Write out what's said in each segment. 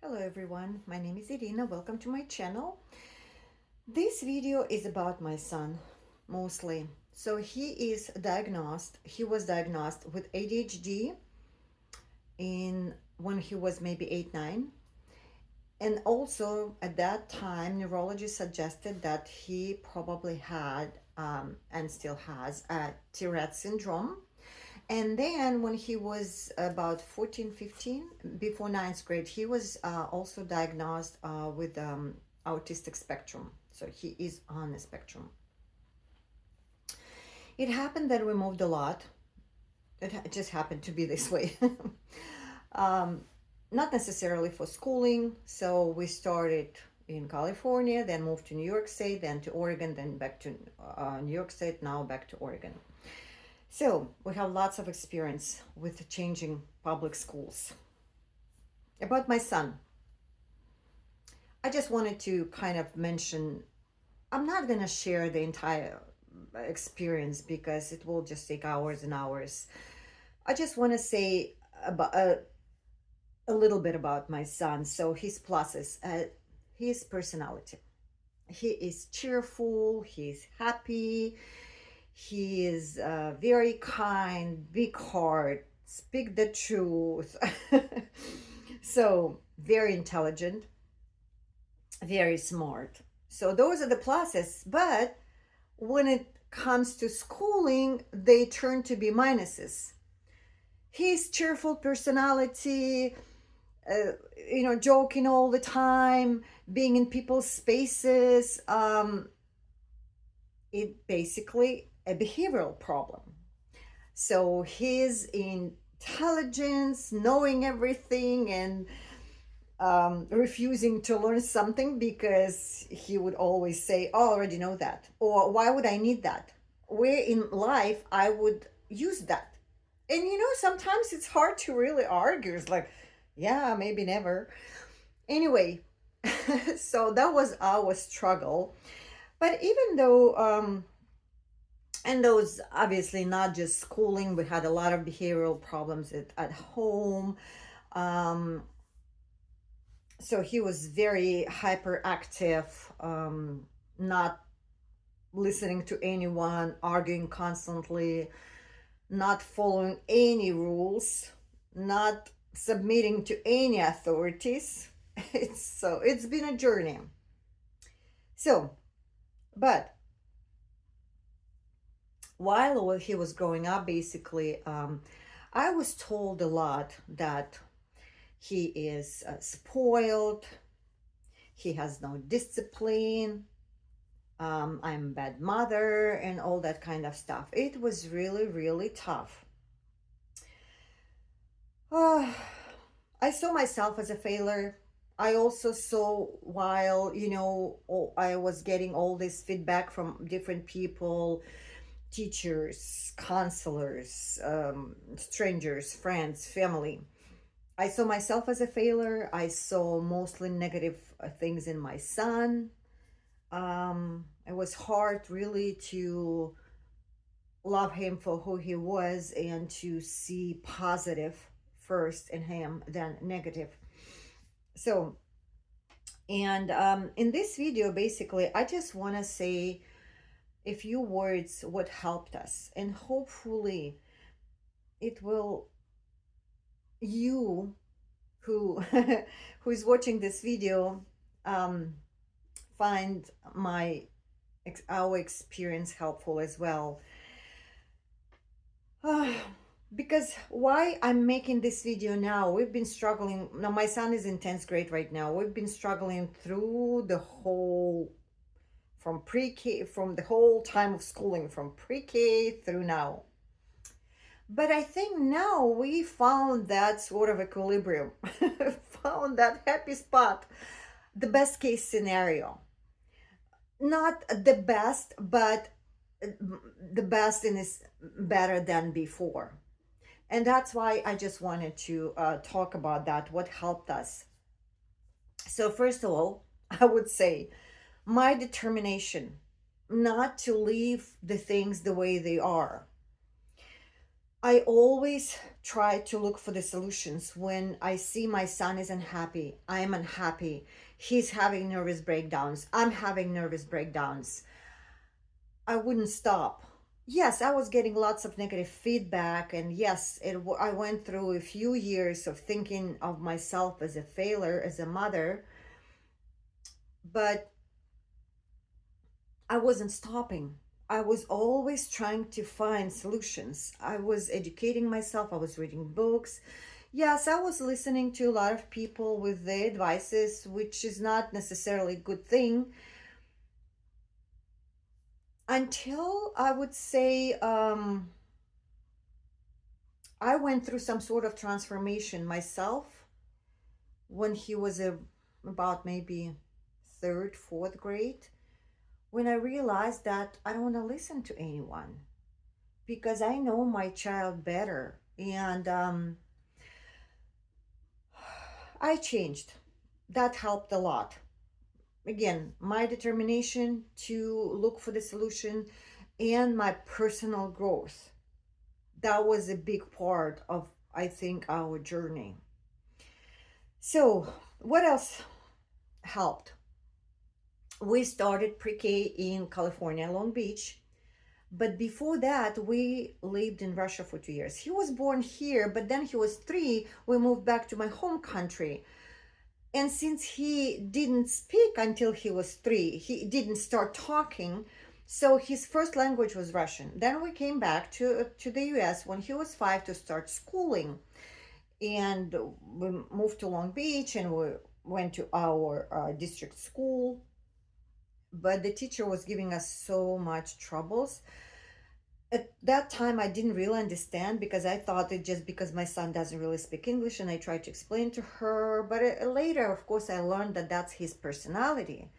Hello everyone, my name is Irina. Welcome to my channel. This video is about my son mostly. So he was diagnosed with ADHD when he was maybe 8, 9. And also at that time, neurologists suggested that he probably had and still has a tourette syndrome. And then when he was about 14, 15, before ninth grade, he was also diagnosed with autistic spectrum. So he is on the spectrum. It happened that we moved a lot. It just happened to be this way. Not necessarily for schooling. So we started in California, then moved to New York State, then to Oregon, then back to New York State, now back to Oregon. So we have lots of experience with changing public schools. About my son, I just wanted to kind of mention, I'm not going to share the entire experience because it will just take hours and hours. I just want to say about a little bit about my son. So his pluses, his personality. He is cheerful, he's happy, he is very kind, big heart, speak the truth. So very intelligent, very smart. So those are the pluses. But when it comes to schooling, they turn to be minuses. His cheerful personality, joking all the time, being in people's spaces, it basically a behavioral problem. So his intelligence, knowing everything, and refusing to learn something because he would always say, "Oh, I already know that," or "Why would I need that? Where in life I would use that?" And sometimes it's hard to really argue. It's like, yeah, maybe never. Anyway, so that was our struggle. But even though and those obviously not just schooling, we had a lot of behavioral problems at home. um, so he was very hyperactive, not listening to anyone, arguing constantly, not following any rules, not submitting to any authorities. It's been a journey. So but while he was growing up, basically, I was told a lot that he is spoiled, he has no discipline, I'm a bad mother, and all that kind of stuff. It was really, really tough. I saw myself as a failure. I also saw, while I was getting all this feedback from different people, teachers, counselors, strangers, friends, family. I saw myself as a failure. I saw mostly negative things in my son. It was hard really to love him for who he was and to see positive first in him, then negative. So, and in this video, basically, I just want to say a few words what helped us, and hopefully it will, you who who is watching this video, find our experience helpful as well. Because why I'm making this video now, we've been struggling. Now my son is in 10th grade right now. We've been struggling through the whole, from pre-K, from the whole time of schooling, from pre-K through now. But I think now we found that sort of equilibrium, found that happy spot, the best case scenario. Not the best, but the best and is better than before. And that's why I just wanted to talk about that, what helped us. So first of all, I would say my determination not to leave the things the way they are. I always try to look for the solutions. When I see my son is unhappy, I am unhappy. He's having nervous breakdowns. I'm having nervous breakdowns. I wouldn't stop. Yes, I was getting lots of negative feedback, and yes, I went through a few years of thinking of myself as a failure, as a mother, but I wasn't stopping. I was always trying to find solutions. I was educating myself, I was reading books. Yes, I was listening to a lot of people with their advices, which is not necessarily a good thing, until I would say I went through some sort of transformation myself when he was about maybe third, fourth grade, when I realized that I don't want to listen to anyone because I know my child better. And I changed. That helped a lot. Again, my determination to look for the solution and my personal growth. That was a big part of, I think, our journey. So, what else helped? We started pre-K in California, Long Beach. But before that, we lived in Russia for 2 years. He was born here, but then he was 3. We moved back to my home country. And since he didn't speak until he was 3, he didn't start talking. So his first language was Russian. Then we came back to the US when he was 5 to start schooling. And we moved to Long Beach and we went to our district school. But the teacher was giving us so much troubles. At that time, I didn't really understand because I thought it just because my son doesn't really speak English, and I tried to explain to her. But later, of course, I learned that that's his personality.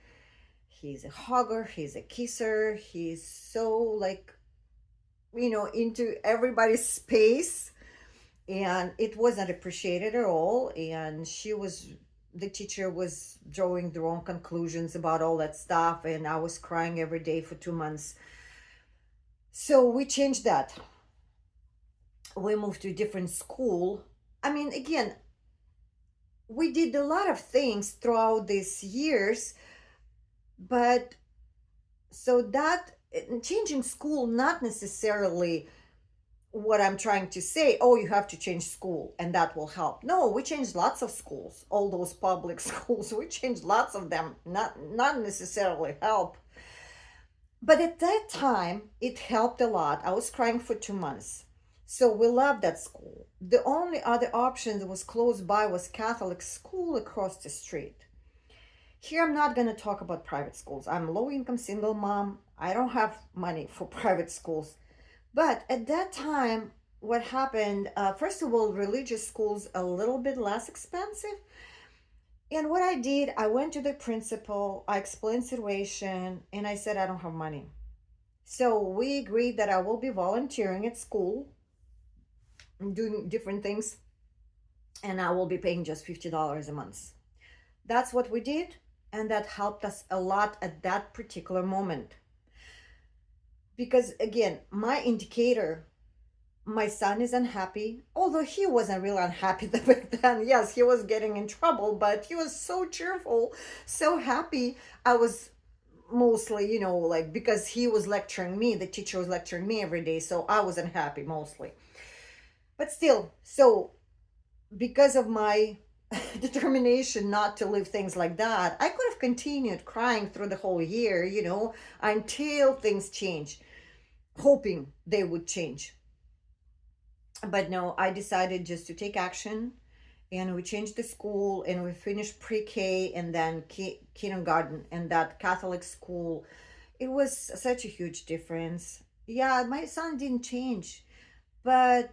He's a hugger, he's a kisser, he's so like, into everybody's space. And it wasn't appreciated at all. And the teacher was drawing the wrong conclusions about all that stuff. And I was crying every day for 2 months. So we changed that. We moved to a different school. I mean, again, we did a lot of things throughout these years, but so that changing school, not necessarily what I'm trying to say, oh, you have to change school and that will help. No, we changed lots of schools, all those public schools. We changed lots of them, not necessarily help. But at that time, it helped a lot. I was crying for 2 months. So we loved that school. The only other option that was close by was Catholic school across the street. Here, I'm not going to talk about private schools. I'm a low income single mom. I don't have money for private schools. But at that time, what happened, first of all, religious schools a little bit less expensive. And what I did, I went to the principal, I explained the situation, and I said, I don't have money. So we agreed that I will be volunteering at school, doing different things, and I will be paying just $50 a month. That's what we did, and that helped us a lot at that particular moment. Because again, my indicator, my son is unhappy, although he wasn't really unhappy back then. Yes, he was getting in trouble, but he was so cheerful, so happy. I was mostly, like, because he was lecturing me, the teacher was lecturing me every day, so I wasn't happy mostly. But still, so because of my determination not to live things like that, I could have continued crying through the whole year, until things change, hoping they would change. But no, I decided just to take action, and we changed the school, and we finished pre-K and then kindergarten and that Catholic school. It was such a huge difference. Yeah, my son didn't change, but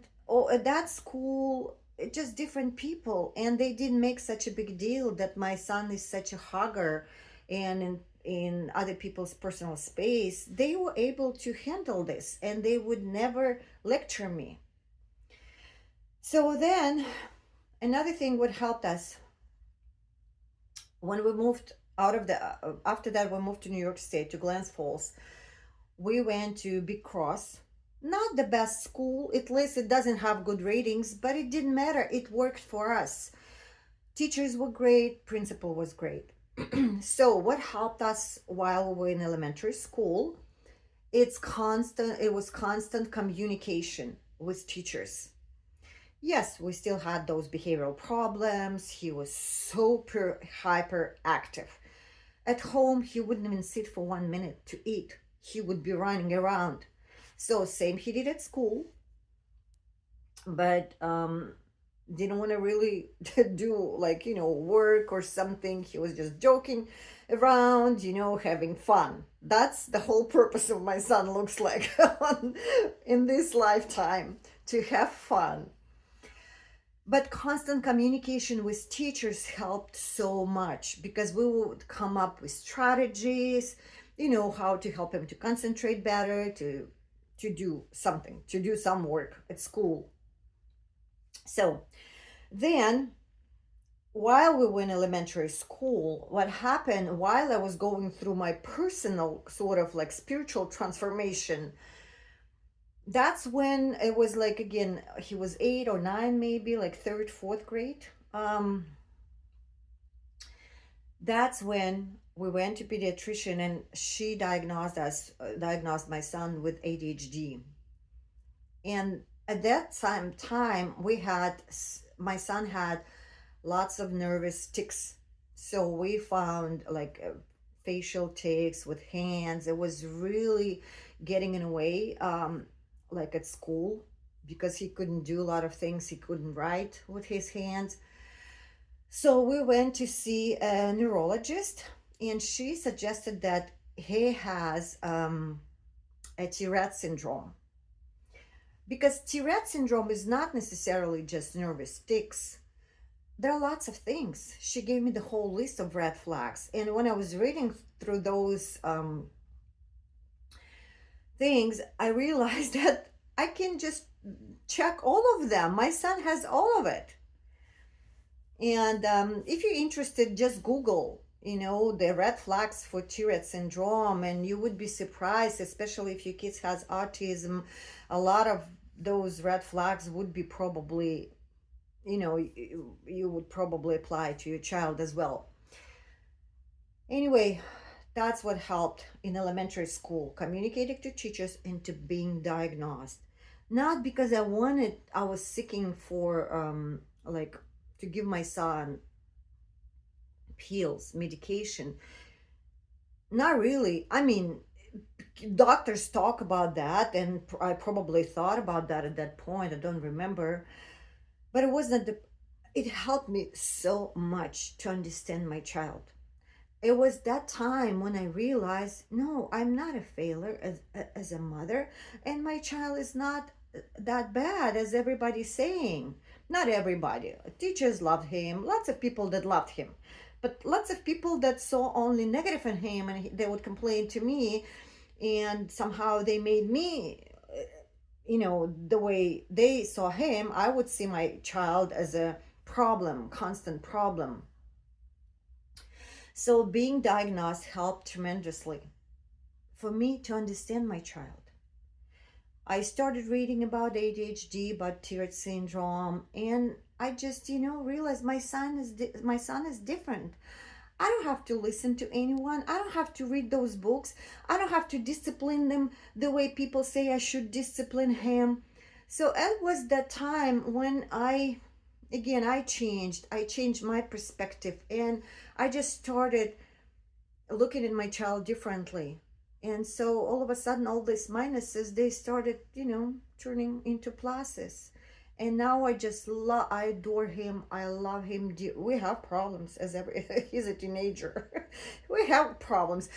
at that school, just different people, and they didn't make such a big deal that my son is such a hugger, and in other people's personal space, they were able to handle this, and they would never lecture me. So then, another thing what helped us when we moved out of after that, we moved to New York State, to Glens Falls. We went to Big Cross. Not the best school, at least it doesn't have good ratings, but it didn't matter. It worked for us. Teachers were great, principal was great. So what helped us while we were in elementary school, it was constant communication with teachers. Yes, we still had those behavioral problems. He was super hyperactive. At home, he wouldn't even sit for 1 minute to eat. He would be running around. So same he did at school, but didn't want to really do, like, work or something. He was just joking around, having fun. That's the whole purpose of my son, looks like, in this lifetime, to have fun. But constant communication with teachers helped so much, because we would come up with strategies, how to help him to concentrate better, to do something, to do some work at school. So then, while we were in elementary school, what happened while I was going through my personal sort of like spiritual transformation, that's when it was like, again, he was 8 or 9, maybe like third, fourth grade. That's when we went to pediatrician, and she diagnosed my son with ADHD. And at that time my son had lots of nervous tics. So we found like facial tics with hands. It was really getting in a way, like at school, because he couldn't do a lot of things. He couldn't write with his hands. So we went to see a neurologist, and she suggested that he has a Tourette syndrome. Because Tourette syndrome is not necessarily just nervous tics. There are lots of things. She gave me the whole list of red flags. And when I was reading through those things, I realized that I can just check all of them. My son has all of it. And if you're interested, just Google, the red flags for Tourette syndrome, and you would be surprised, especially if your kids has autism. A lot of those red flags would be probably, you would probably apply to your child as well. Anyway, that's what helped in elementary school, communicating to teachers and to being diagnosed. Not because I was seeking for, like, to give my son pills, medication. Not really. I mean, doctors talk about that, and I probably thought about that at that point. I don't remember. But it wasn't it helped me so much to understand my child. It was that time when I realized, no, I'm not a failure as a mother, and my child is not that bad as everybody's saying. Not everybody. Teachers loved him, lots of people that loved him, but lots of people that saw only negative in him, and they would complain to me, and somehow they made me, the way they saw him, I would see my child as a problem, constant problem. So being diagnosed helped tremendously for me to understand my child. I started reading about ADHD, about Tourette syndrome, and I just, realized my son is different. I don't have to listen to anyone. I don't have to read those books. I don't have to discipline them the way people say I should discipline him. So it was that time when I changed my perspective, and I just started looking at my child differently. And so all of a sudden, all these minuses, they started, turning into pluses. And now I adore him. I love him. We have problems he's a teenager. We have problems,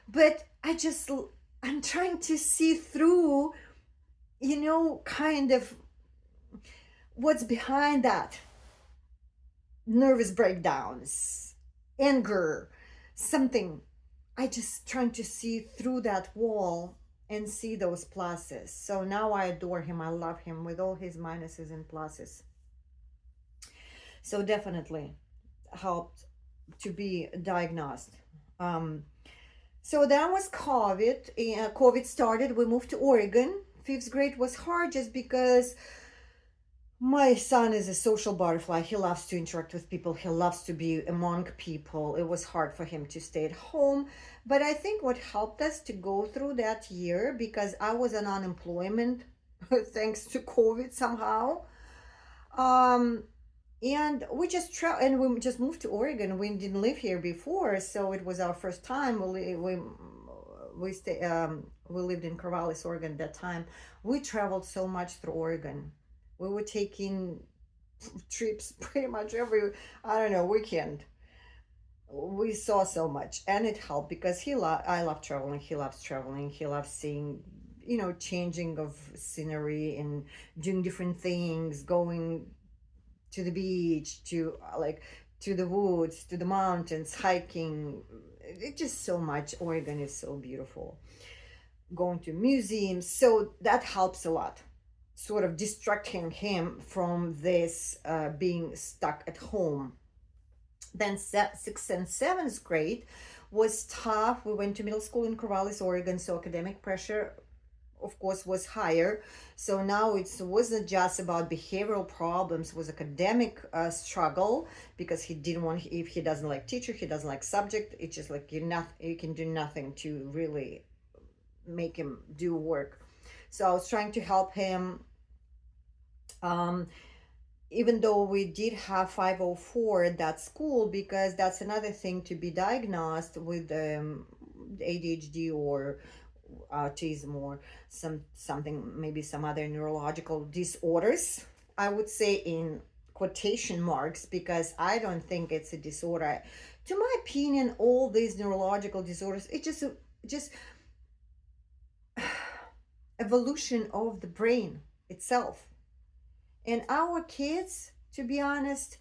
but I'm trying to see through, kind of what's behind that. Nervous breakdowns, anger, something. I just trying to see through that wall and see those pluses. So now I adore him. I love him with all his minuses and pluses. So definitely helped to be diagnosed. So that was COVID. COVID started. We moved to Oregon fifth grade was hard just because my son is a social butterfly. He loves to interact with people. He loves to be among people. It was hard for him to stay at home. But I think what helped us to go through that year, because I was on unemployment thanks to COVID somehow. Um, and we just moved to Oregon. We didn't live here before, so it was our first time. We lived in Corvallis, Oregon at that time. We traveled so much through Oregon. We were taking trips pretty much every, I don't know, weekend. We saw so much, and it helped because I love traveling. He loves traveling. He loves seeing, changing of scenery and doing different things, going to the beach, to the woods, to the mountains, hiking. It's just so much. Oregon is so beautiful. Going to museums, so that helps a lot, sort of distracting him from this being stuck at home. Then sixth and seventh grade was tough. We went to middle school in Corvallis, Oregon, so academic pressure, of course, was higher. So now it wasn't just about behavioral problems, it was academic struggle, because he didn't want, if he doesn't like teacher, he doesn't like subject, it's just like you can do nothing to really make him do work. So I was trying to help him. um, Even though we did have 504 at that school, because that's another thing, to be diagnosed with ADHD or autism or something, maybe some other neurological disorders, I would say in quotation marks, because I don't think it's a disorder. To my opinion, all these neurological disorders, it's just evolution of the brain itself. And our kids, to be honest,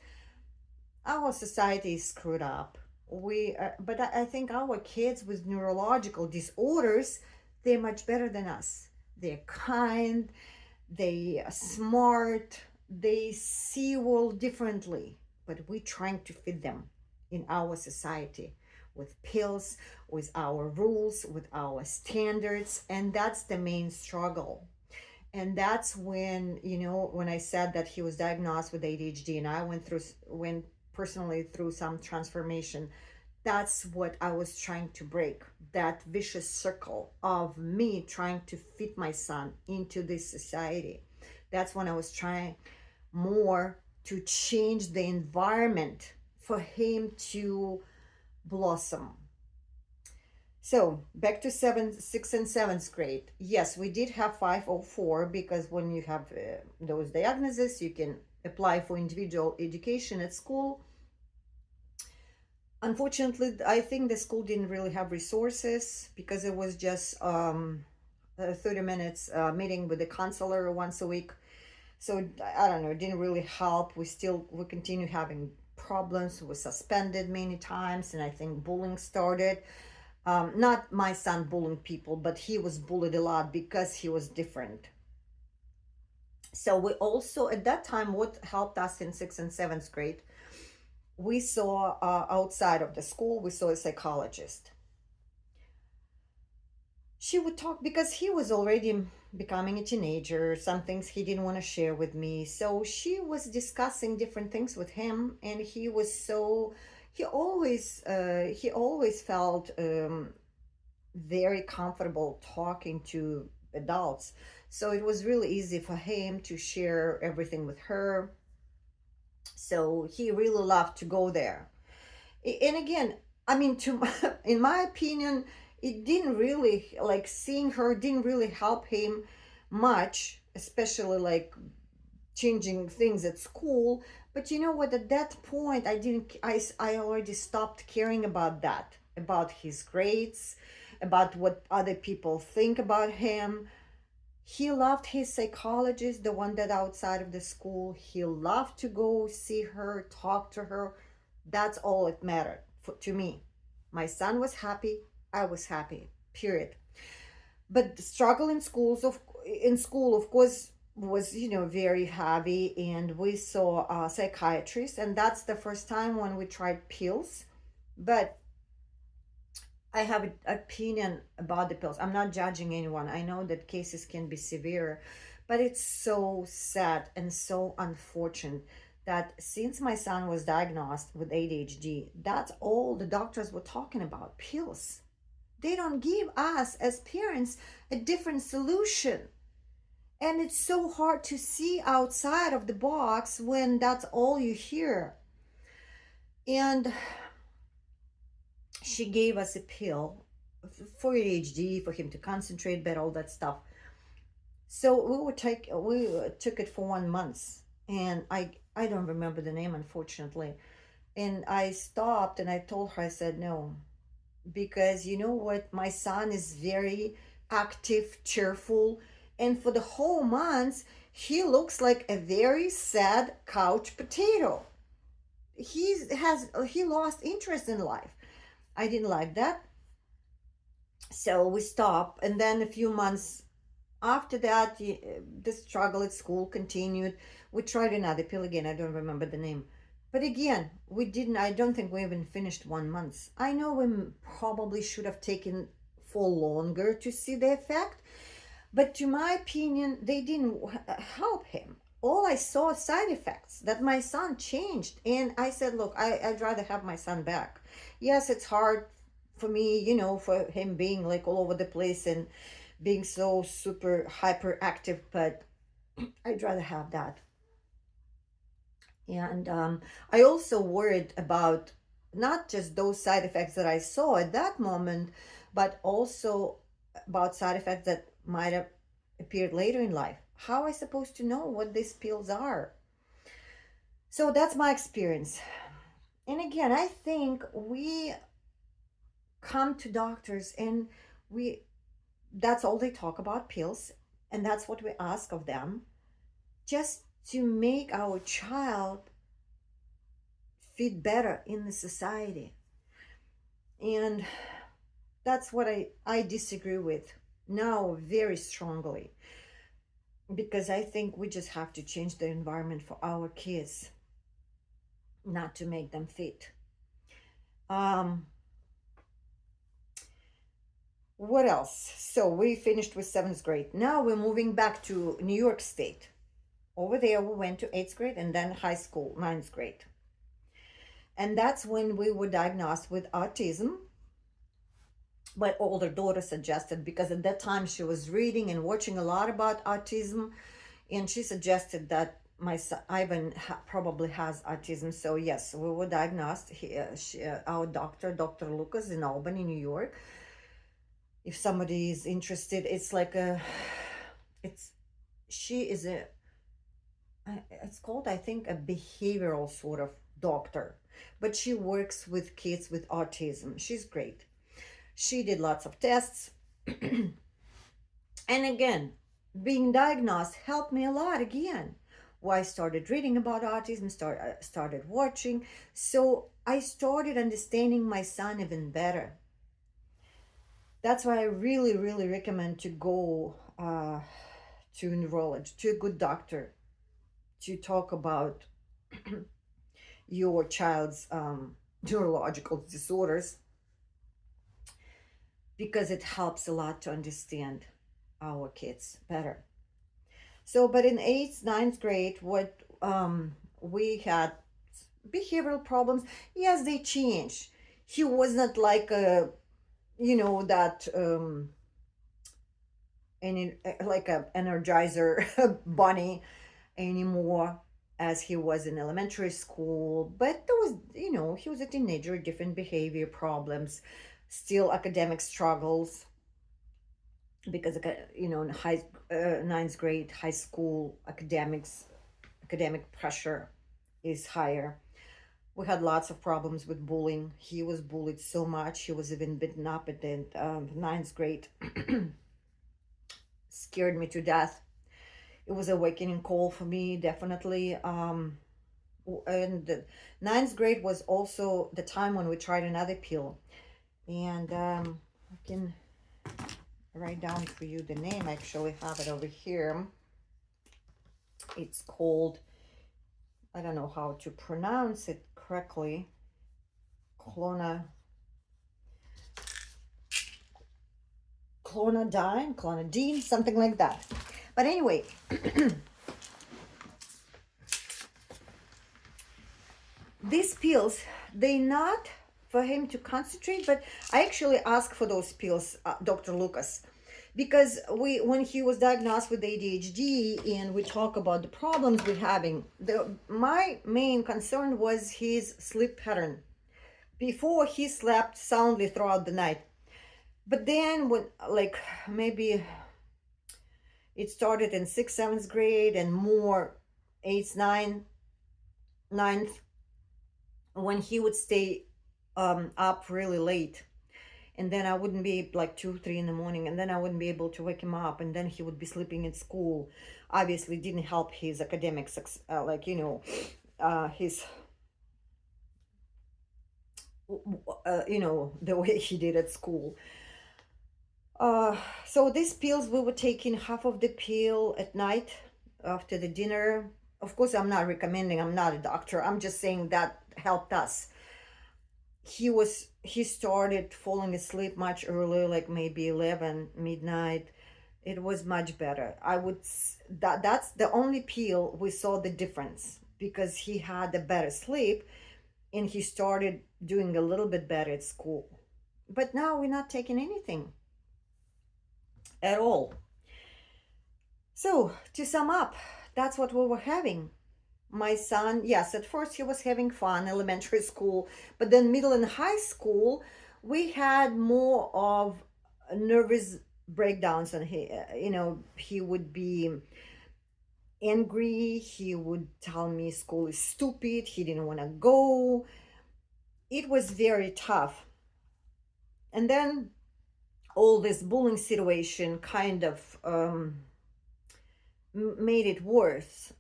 our society is screwed up. But I think our kids with neurological disorders, they're much better than us. They're kind, they are smart, they see world differently. But we're trying to fit them in our society with pills, with our rules, with our standards, and that's the main struggle. And that's when, when I said that he was diagnosed with ADHD, and I went personally through some transformation. That's what I was trying to break, that vicious circle of me trying to fit my son into this society. That's when I was trying more to change the environment for him to blossom. So back to sixth and seventh grade. Yes, we did have 504, because when you have those diagnoses, you can apply for individual education at school. Unfortunately, I think the school didn't really have resources, because it was just a 30 minutes meeting with the counselor once a week. So I don't know, it didn't really help. We continue having problems. We were suspended many times, and I think bullying started. Not my son bullying people, but he was bullied a lot because he was different. So we also, at that time, what helped us in sixth and seventh grade, we saw outside of the school, we saw a psychologist. She would talk, because he was already becoming a teenager, some things he didn't want to share with me. So she was discussing different things with him, and he always felt very comfortable talking to adults. So it was really easy for him to share everything with her. So he really loved to go there. And again, I mean, in my opinion, it didn't really, like, seeing her didn't really help him much, especially like changing things at school. But you know what, at that point, I already stopped caring about that, about his grades, about what other people think about him. He loved his psychologist, the one that outside of the school. He loved to go see her, talk to her. That's all it mattered to me. My son was happy, I was happy, period. But the struggle in school, of course, was, very heavy, and we saw a psychiatrist, and that's the first time when we tried pills. But I have an opinion about the pills. I'm not judging anyone. I know that cases can be severe, but it's so sad and so unfortunate that since my son was diagnosed with ADHD, that's all the doctors were talking about, pills. They don't give us as parents a different solution. And it's so hard to see outside of the box when that's all you hear. And she gave us a pill for ADHD, for him to concentrate better, all that stuff. So we took it for 1 month, and I don't remember the name, unfortunately. And I stopped and I told her, I said no, because you know what, my son is very active, cheerful, and for the whole month he looks like a very sad couch potato. He lost interest in life. I didn't like that, so we stopped. And then a few months after that, the struggle at school continued. We tried another pill again. I don't remember the name. But again, we didn't, I don't think we even finished 1 month. I know we probably should have taken for longer to see the effect. But to my opinion, they didn't help him. All I saw side effects that my son changed. And I said, look, I'd rather have my son back. Yes, it's hard for me, for him being like all over the place and being so super hyperactive, but I'd rather have that. And I also worried about not just those side effects that I saw at that moment, but also about side effects that might have appeared later in life. How am I supposed to know what these pills are? So that's my experience. And again, I think we come to doctors and we that's all they talk about, pills, and that's what we ask of them, just to make our child fit better in the society. And that's what I disagree with now very strongly, because I think we just have to change the environment for our kids, not to make them fit. Um, what else? So we finished with seventh grade. Now we're moving back to New York State. Over there, we went to eighth grade and then high school, ninth grade. And that's when we were diagnosed with autism. My older daughter suggested, because at that time she was reading and watching a lot about autism, and she suggested that my son Ivan probably has autism. So yes, we were diagnosed. Our doctor, Dr. Lucas in Albany, New York. If somebody is interested, it's like it's she is a it's called, I think, a behavioral sort of doctor, but she works with kids with autism. She's great. She did lots of tests. And again, being diagnosed helped me a lot again. Well, I started reading about autism, started watching. So I started understanding my son even better. That's why I really, really recommend to go to a neurologist, to a good doctor, to talk about your child's neurological disorders, because it helps a lot to understand our kids better. So, but in eighth, ninth grade, what we had behavioral problems. Yes, they changed. He was not like a, that any like a energizer bunny anymore as he was in elementary school. But there was, he was a teenager, different behavior problems, still academic struggles, because in ninth grade, high school academic pressure is higher. We had lots of problems with bullying. He was bullied so much. He was even beaten up at the ninth grade. Scared me to death. It was a wakening call for me, definitely. And the ninth grade was also the time when we tried another pill. And I can write down for you the name. I actually have it over here. It's called, I don't know how to pronounce it correctly, clona clonidine, something like that. But anyway, these pills, they not for him to concentrate, but I actually asked for those pills, Dr. Lucas, because when he was diagnosed with ADHD and we talk about the problems we're having, my main concern was his sleep pattern. Before, he slept soundly throughout the night, but then when, like, maybe it started in 6th, 7th grade and more 8th, 9th, when he would stay up really late, and then I wouldn't be like 2, 3 in the morning, and then I wouldn't be able to wake him up, and then he would be sleeping in school. Obviously didn't help his academic his the way he did at school. So these pills, we were taking half of the pill at night after the dinner. Of course, I'm not recommending, I'm not a doctor, I'm just saying that helped us. He started falling asleep much earlier, like maybe 11 midnight. It was much better. That's the only pill we saw the difference, because he had a better sleep and he started doing a little bit better at school. But now we're not taking anything at all. So to sum up, that's what we were having. My son, yes, at first he was having fun, elementary school, but then middle and high school, we had more of nervous breakdowns, and he would be angry. He would tell me school is stupid. He didn't want to go. It was very tough. And then all this bullying situation kind of made it worse,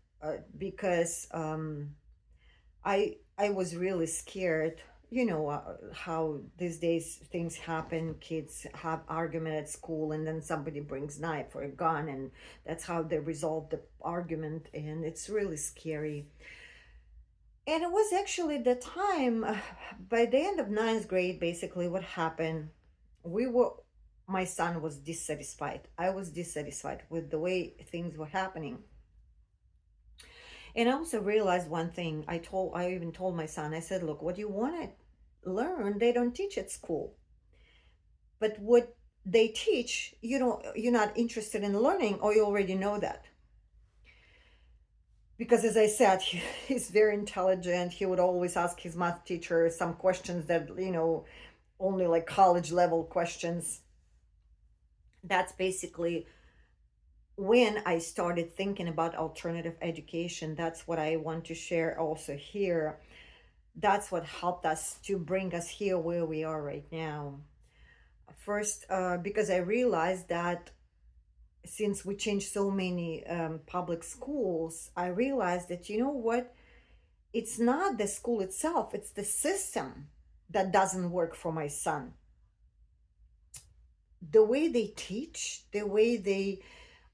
because I was really scared. How these days things happen. Kids have argument at school, and then somebody brings knife or a gun, and that's how they resolve the argument, and it's really scary. And it was actually the time, by the end of 9th grade, basically what happened, my son was dissatisfied. I was dissatisfied with the way things were happening. And I also realized one thing. I even told my son, I said, look, what you want to learn, they don't teach at school. But what they teach, you're not interested in learning, or you already know that. Because as I said, he's very intelligent. He would always ask his math teacher some questions that, only like college level questions. That's basically when I started thinking about alternative education. That's what I want to share also here. That's what helped us to bring us here where we are right now. First, because I realized that since we changed so many public schools, I realized that, what? It's not the school itself, it's the system that doesn't work for my son. The way they teach, the way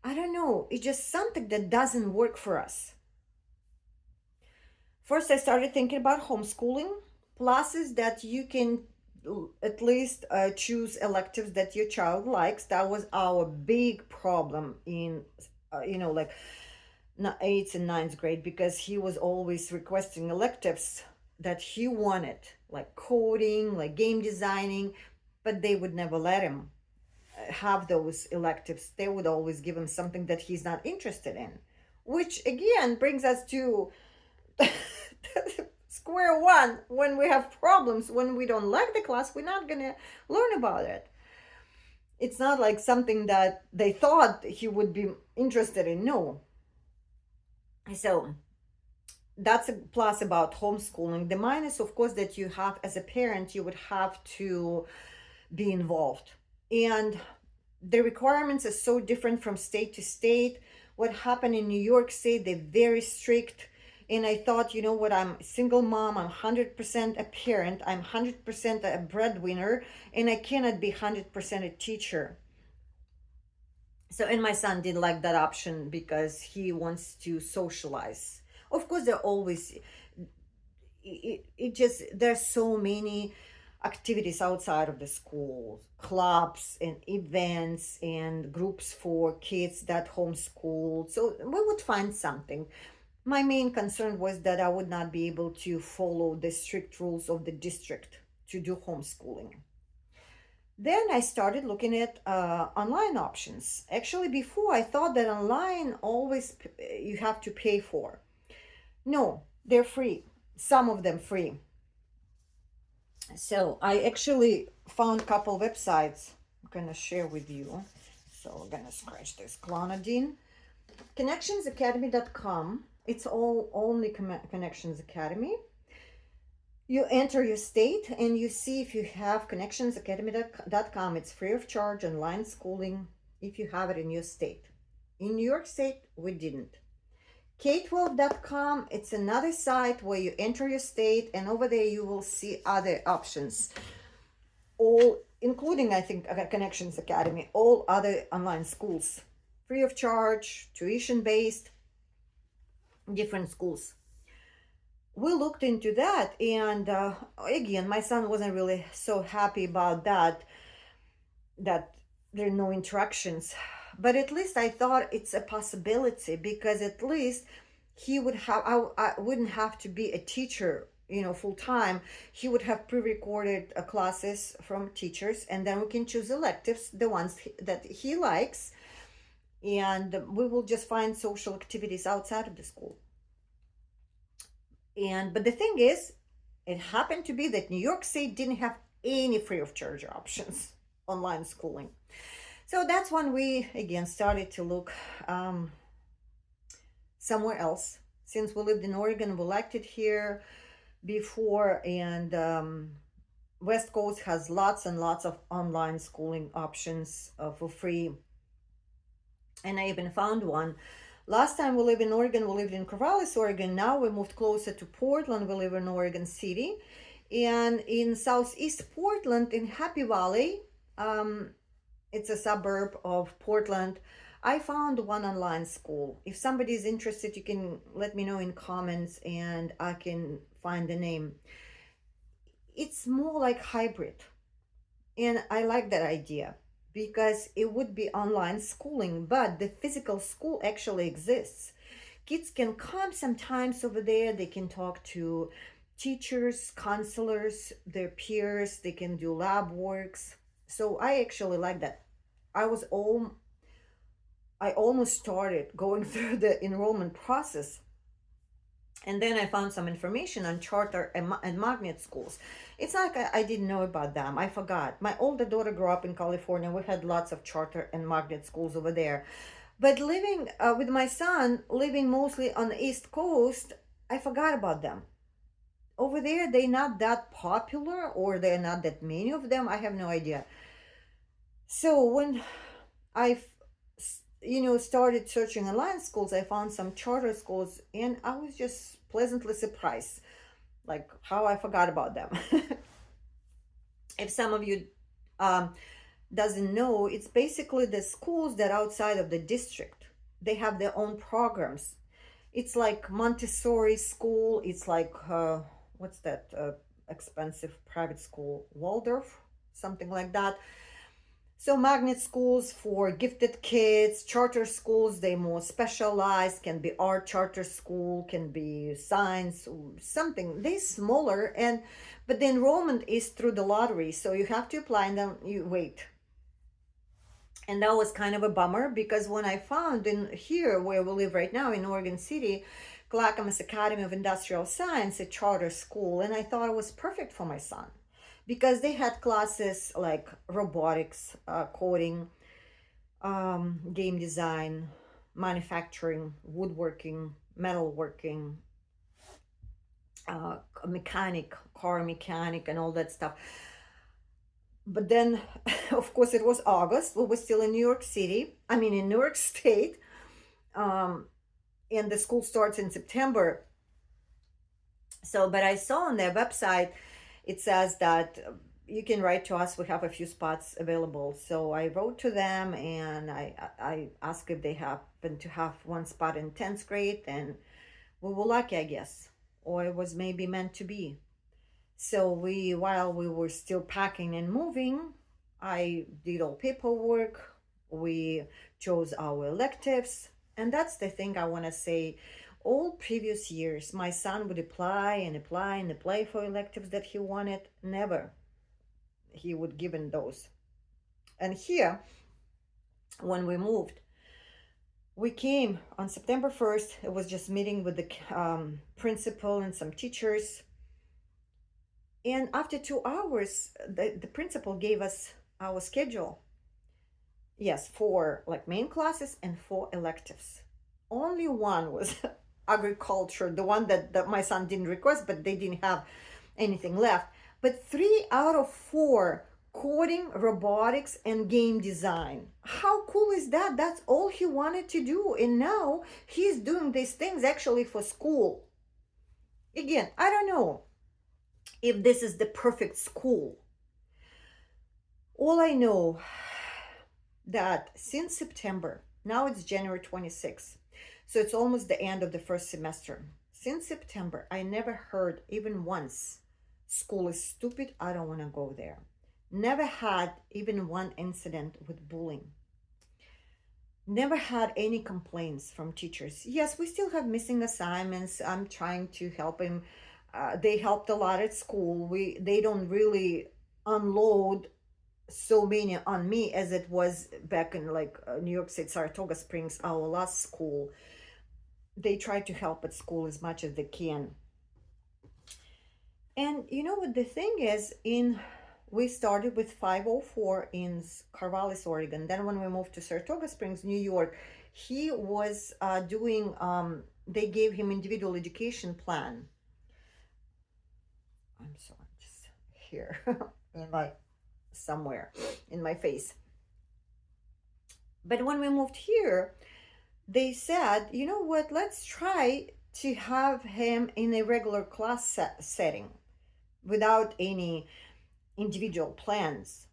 I don't know, it's just something that doesn't work for us. First, I started thinking about homeschooling, classes that you can at least choose electives that your child likes. That was our big problem in, like 8th and 9th grade, because he was always requesting electives that he wanted, like coding, like game designing, but they would never let him have those electives. They would always give him something that he's not interested in, which again brings us to square one. When we have problems, when we don't like the class, we're not gonna learn about it. It's not like something that they thought he would be interested in. No. So that's a plus about homeschooling. The minus, of course, that you have as a parent, you would have to be involved, and the requirements are so different from state to state. What happened in New York State, they're very strict. And I thought, what, I'm a single mom, I'm 100% a parent, I'm 100% a breadwinner, and I cannot be 100% a teacher. So, and my son didn't like that option because he wants to socialize. Of course, there always, it just, there's so many activities outside of the school, clubs and events and groups for kids that homeschool. So we would find something. My main concern was that I would not be able to follow the strict rules of the district to do homeschooling. Then I started looking at online options. Actually, before I thought that online always you have to pay for. No, they're free. Some of them free. So I actually found a couple websites I'm gonna share with you. So we're gonna scratch this clonidine. Connectionsacademy.com. It's all only Connections Academy. You enter your state and you see if you have connectionsacademy.com. It's free of charge online schooling if you have it in your state. In New York State, we didn't. K12.com, it's another site where you enter your state, and over there you will see other options, all including, I think, Connections Academy, all other online schools, free of charge, tuition based, different schools. We looked into that, and again, my son wasn't really so happy about that there are no interactions. But at least I thought it's a possibility, because at least he would have, I wouldn't have to be a teacher, full time. He would have pre-recorded classes from teachers, and then we can choose electives, the ones that he likes, and we will just find social activities outside of the school. But the thing is, it happened to be that New York State didn't have any free of charge options online schooling. So that's when we again started to look somewhere else. Since we lived in Oregon, we liked it here before, and West Coast has lots and lots of online schooling options for free. And I even found one. Last time we lived in Oregon, we lived in Corvallis, Oregon. Now we moved closer to Portland. We live in Oregon City. And in southeast Portland, in Happy Valley, it's a suburb of Portland, I found one online school. If somebody is interested, you can let me know in comments and I can find the name. It's more like hybrid. And I like that idea, because it would be online schooling, but the physical school actually exists. Kids can come sometimes over there. They can talk to teachers, counselors, their peers. They can do lab works. So I actually like that. I almost started going through the enrollment process. And then I found some information on charter and magnet schools. It's not like I didn't know about them. I forgot. My older daughter grew up in California. We had lots of charter and magnet schools over there. But living with my son, living mostly on the East Coast, I forgot about them. Over there, they're not that popular, or they're not that many of them. I have no idea. So when I started searching online schools, I found some charter schools, and I was just pleasantly surprised, like how I forgot about them. If some of you doesn't know, it's basically the schools that are outside of the district. They have their own programs. It's like Montessori school. It's like what's that expensive private school, Waldorf, something like that. So magnet schools for gifted kids, charter schools, they more specialized, can be art charter school, can be science, something. They smaller, but the enrollment is through the lottery, so you have to apply and then you wait. And that was kind of a bummer, because when I found in here where we live right now in Oregon City, Clackamas Academy of Industrial Science, a charter school, and I thought it was perfect for my son, because they had classes like robotics, coding, game design, manufacturing, woodworking, metalworking, car mechanic, and all that stuff. But then, of course, it was August. We were still in New York in New York State, and the school starts in September. So, but I saw on their website, it says that you can write to us. We have a few spots available. So I wrote to them, and I asked if they happen to have one spot in 10th grade, and we were lucky, I guess, or it was maybe meant to be. So while we were still packing and moving, I did all paperwork. We chose our electives. And that's the thing I want to say. All previous years, my son would apply and apply and apply for electives that he wanted. Never he would given those. And here, when we moved, we came on September 1st. It was just meeting with the principal and some teachers. And after 2 hours, the principal gave us our schedule. Yes, for like main classes and 4 electives. Only one was agriculture, the one that my son didn't request, but they didn't have anything left. But 3 out of 4 coding, robotics, and game design. How cool is that? That's all he wanted to do. And now he's doing these things actually for school. Again, I don't know if this is the perfect school. All I know that since September, now it's January 26th, so it's almost the end of the first semester. Since September, I never heard even once, school is stupid, I don't want to go there. Never had even one incident with bullying. Never had any complaints from teachers. Yes, we still have missing assignments. I'm trying to help him. They helped a lot at school. They don't really unload so many on me as it was back in like New York State, Saratoga Springs, our last school. They try to help at school as much as they can. And you know what the thing is, we started with 504 in Corvallis, Oregon. Then when we moved to Saratoga Springs, New York, he was doing, they gave him individual education plan. I'm sorry, just here in my, somewhere in my face. But when we moved here, they said, you know what, let's try to have him in a regular class setting without any individual plans.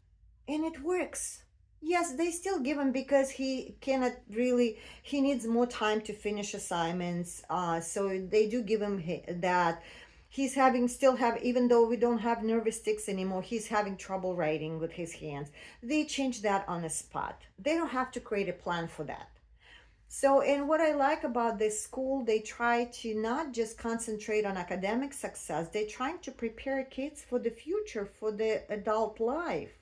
And it works. Yes, they still give him because he cannot really, he needs more time to finish assignments. So they do give him that. He's still have, even though we don't have nervous tics anymore, he's having trouble writing with his hands. They change that on the spot. They don't have to create a plan for that. So, and what I like about this school, they try to not just concentrate on academic success, they're trying to prepare kids for the future, for the adult life.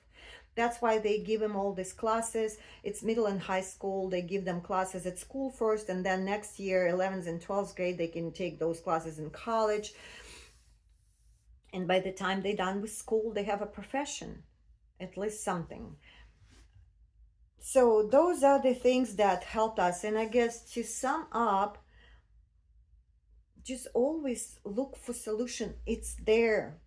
That's why they give them all these classes. It's middle and high school. They give them classes at school first, and then next year, 11th and 12th grade, they can take those classes in college. And by the time they're done with school, they have a profession, at least something. So those are the things that helped us. And I guess to sum up, just always look for solution. It's there.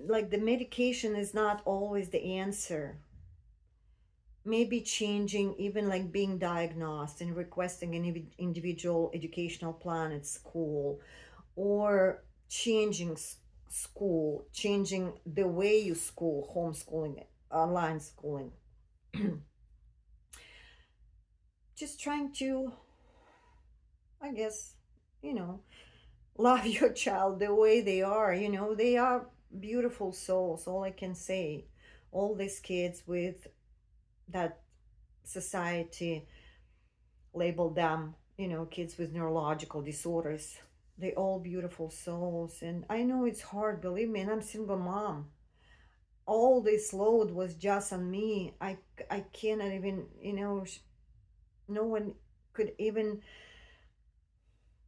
Like the medication is not always the answer. Maybe changing, even like being diagnosed and requesting an individual educational plan at school, or changing school, changing the way you school, homeschooling, online schooling. Just trying to, I guess, love your child the way they are. They are beautiful souls, all I can say. All these kids with that society labeled them, kids with neurological disorders. They're all beautiful souls. And I know it's hard, believe me, and I'm a single mom. All this load was just on me. I cannot even, no one could even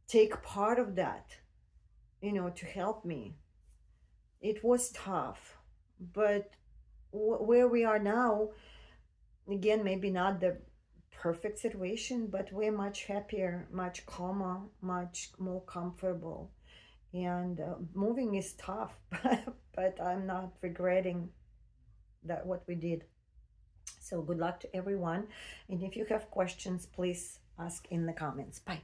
take part of that, to help me. It was tough, but where we are now, again, maybe not the perfect situation, but we're much happier, much calmer, much more comfortable. And moving is tough, but I'm not regretting that what we did. So good luck to everyone. And if you have questions, please ask in the comments. Bye.